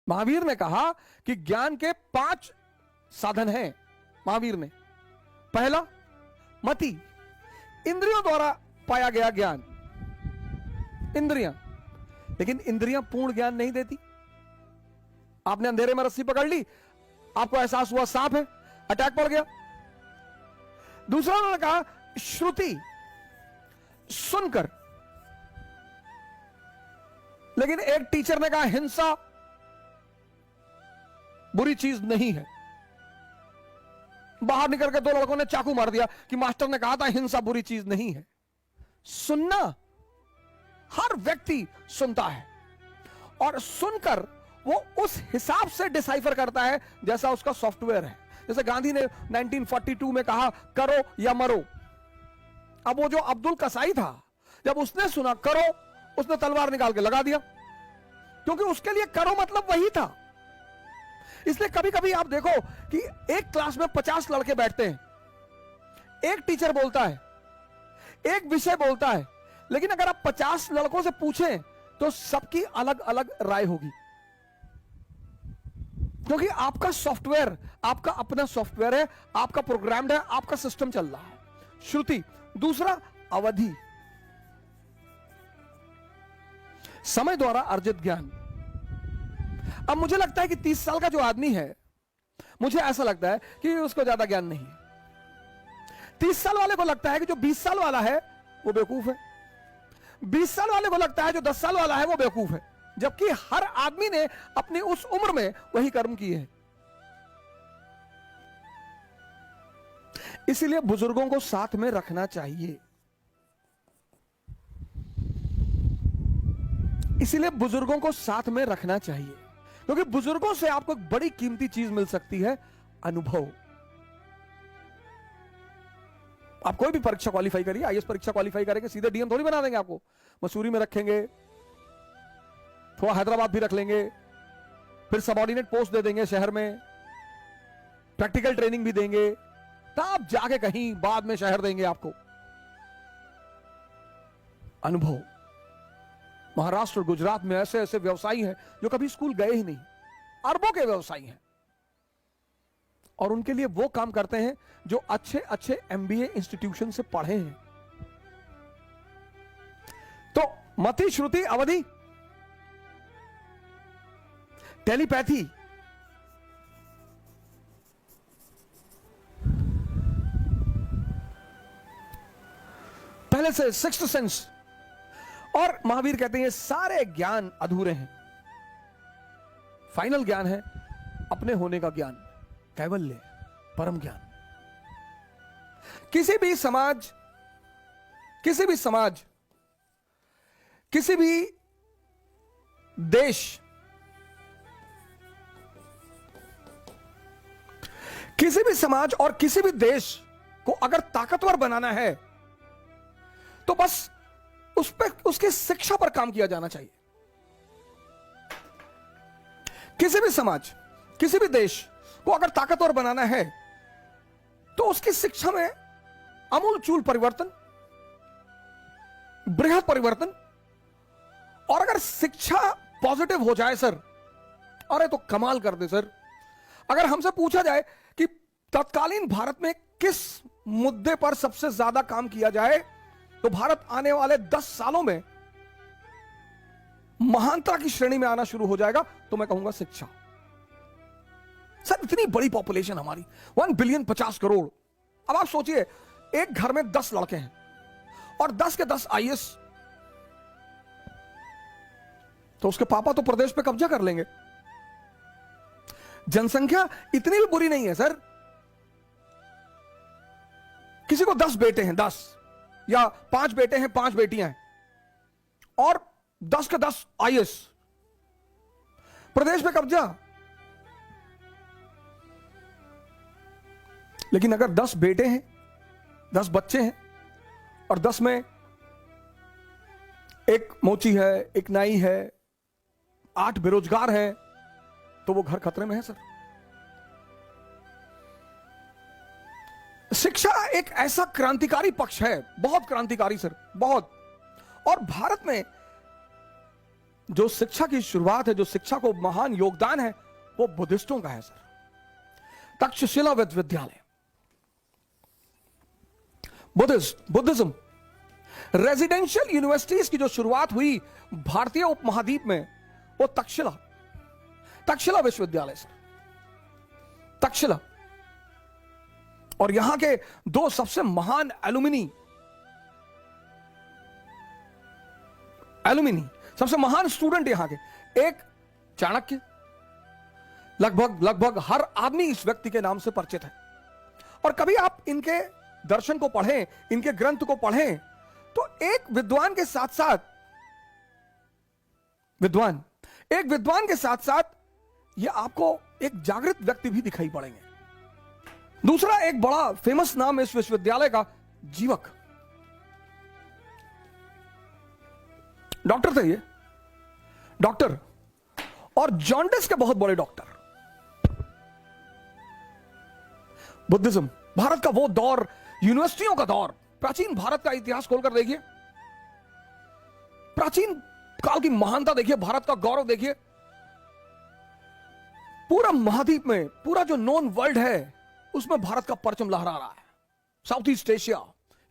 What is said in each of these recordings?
महावीर ने कहा कि ज्ञान के 5 साधन हैं। महावीर ने पहला मति, इंद्रियों द्वारा पाया गया ज्ञान, इंद्रियां। लेकिन इंद्रियां पूर्ण ज्ञान नहीं देती। आपने अंधेरे में रस्सी पकड़ ली, आपको एहसास हुआ सांप है, अटैक पड़ गया। दूसरा उन्होंने कहा श्रुति, सुनकर। लेकिन एक टीचर ने कहा हिंसा बुरी चीज नहीं है, बाहर निकल के 2 लड़कों ने चाकू मार दिया कि मास्टर ने कहा था हिंसा बुरी चीज नहीं है। सुनना, हर व्यक्ति सुनता है और सुनकर वो उस हिसाब से डिसाइफर करता है जैसा उसका सॉफ्टवेयर है। जैसे गांधी ने 1942 में कहा करो या मरो। अब वो जो अब्दुल कसाई था, जब उसने सुना करो, उसने तलवार निकाल के लगा दिया, क्योंकि उसके लिए करो मतलब वही था। इसलिए कभी कभी आप देखो कि एक क्लास में 50 लड़के बैठते हैं, एक टीचर बोलता है, एक विषय बोलता है, लेकिन अगर आप 50 लड़कों से पूछें तो सबकी अलग अलग राय होगी, क्योंकि आपका सॉफ्टवेयर, आपका अपना सॉफ्टवेयर है, आपका प्रोग्राम्ड है, आपका सिस्टम चल रहा है। श्रुति। दूसरा अवधि, समय द्वारा अर्जित ज्ञान। अब मुझे लगता है कि 30 साल का जो आदमी है, मुझे ऐसा लगता है कि उसको ज्यादा ज्ञान नहीं है। 30 साल वाले को लगता है कि जो 20 साल वाला है वो बेवकूफ है। 20 साल वाले को लगता है जो 10 साल वाला है वो बेवकूफ है, जबकि हर आदमी ने अपनी उस उम्र में वही कर्म किए हैं। इसीलिए बुजुर्गों को साथ में रखना चाहिए। इसीलिए बुजुर्गों को साथ में रखना चाहिए, क्योंकि बुजुर्गों से आपको एक बड़ी कीमती चीज मिल सकती है, अनुभव। आप कोई भी परीक्षा क्वालिफाई करिए, आईएएस परीक्षा क्वालिफाई करेंगे, सीधे डीएम थोड़ी बना देंगे आपको। मसूरी में रखेंगे, थोड़ा हैदराबाद भी रख लेंगे, फिर सबऑर्डिनेट पोस्ट दे देंगे शहर में, प्रैक्टिकल ट्रेनिंग भी देंगे, तब जाके कहीं बाद में शहर देंगे आपको। अनुभव। महाराष्ट्र और गुजरात में ऐसे ऐसे व्यवसायी हैं जो कभी स्कूल गए ही नहीं, अरबों के व्यवसायी हैं, और उनके लिए वो काम करते हैं जो अच्छे अच्छे एमबीए इंस्टीट्यूशन से पढ़े हैं। तो मति, श्रुति, अवधि, टेलीपैथी, पहले से सिक्स्थ सेंस। और महावीर कहते हैं ये सारे ज्ञान अधूरे हैं। फाइनल ज्ञान है अपने होने का ज्ञान, कैवल्य, परम ज्ञान। किसी भी समाज, किसी भी समाज, किसी भी देश, किसी भी समाज और किसी भी देश को अगर ताकतवर बनाना है तो बस उस पर, उसकी शिक्षा पर काम किया जाना चाहिए। किसी भी समाज, किसी भी देश को अगर ताकतवर बनाना है तो उसकी शिक्षा में आमूलचूल परिवर्तन, बृहद परिवर्तन। और अगर शिक्षा पॉजिटिव हो जाए सर, अरे तो कमाल कर दे सर। अगर हमसे पूछा जाए कि तत्कालीन भारत में किस मुद्दे पर सबसे ज्यादा काम किया जाए, तो भारत आने वाले 10 सालों में महानता की श्रेणी में आना शुरू हो जाएगा। तो मैं कहूंगा शिक्षा। सर इतनी बड़ी पॉपुलेशन हमारी, 1 बिलियन 50 करोड़। अब आप सोचिए, एक घर में 10 लड़के हैं और 10 के 10 आईएएस, तो उसके पापा तो प्रदेश पे कब्जा कर लेंगे। जनसंख्या इतनी भी बुरी नहीं है सर। किसी को 10 बेटे हैं, 10 या 5 बेटे हैं, 5 बेटियां हैं, और 10 के 10 आईएएस, प्रदेश पे कब्जा। लेकिन अगर 10 बेटे हैं, 10 बच्चे हैं, और 10 में एक मोची है, एक नाई है, 8 बेरोजगार हैं, तो वो घर खतरे में है सर। शिक्षा एक ऐसा क्रांतिकारी पक्ष है, बहुत क्रांतिकारी सर, बहुत। और भारत में जो शिक्षा की शुरुआत है, जो शिक्षा को महान योगदान है, वो बुद्धिस्टों का है सर। तक्षशिला विश्वविद्यालय, बुद्धिज्म रेजिडेंशियल यूनिवर्सिटीज की जो शुरुआत हुई भारतीय उपमहाद्वीप में, वो तक्षशिला विश्वविद्यालय सर, तक्षशिला। और यहां के दो सबसे महान एलुमिनी, सबसे महान स्टूडेंट यहां के, एक चाणक्य, लगभग हर आदमी इस व्यक्ति के नाम से परिचित है। और कभी आप इनके दर्शन को पढ़ें, इनके ग्रंथ को पढ़ें, तो एक विद्वान के साथ साथ ये आपको एक जागृत व्यक्ति भी दिखाई पड़ेंगे। दूसरा एक बड़ा फेमस नाम है इस विश्वविद्यालय का, जीवक, डॉक्टर थे ये, डॉक्टर, और जॉन्डिस के बहुत बड़े डॉक्टर। बुद्धिज्म, भारत का वो दौर, यूनिवर्सिटियों का दौर, प्राचीन भारत का इतिहास खोलकर देखिए, प्राचीन काल की महानता देखिए, भारत का गौरव देखिए। पूरा महाद्वीप में, पूरा जो नॉन वर्ल्ड है, उसमें भारत का परचम लहरा रहा है। South east Asia,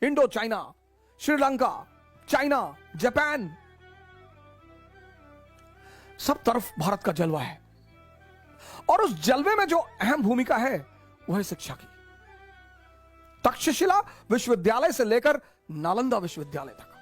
Indo China, Sri Lanka, China, Japan, सब तरफ भारत का जलवा है। और उस जलवे में जो अहम भूमिका है, वह है शिक्षा की। तक्षशिला विश्वविद्यालय से लेकर नालंदा विश्वविद्यालय तक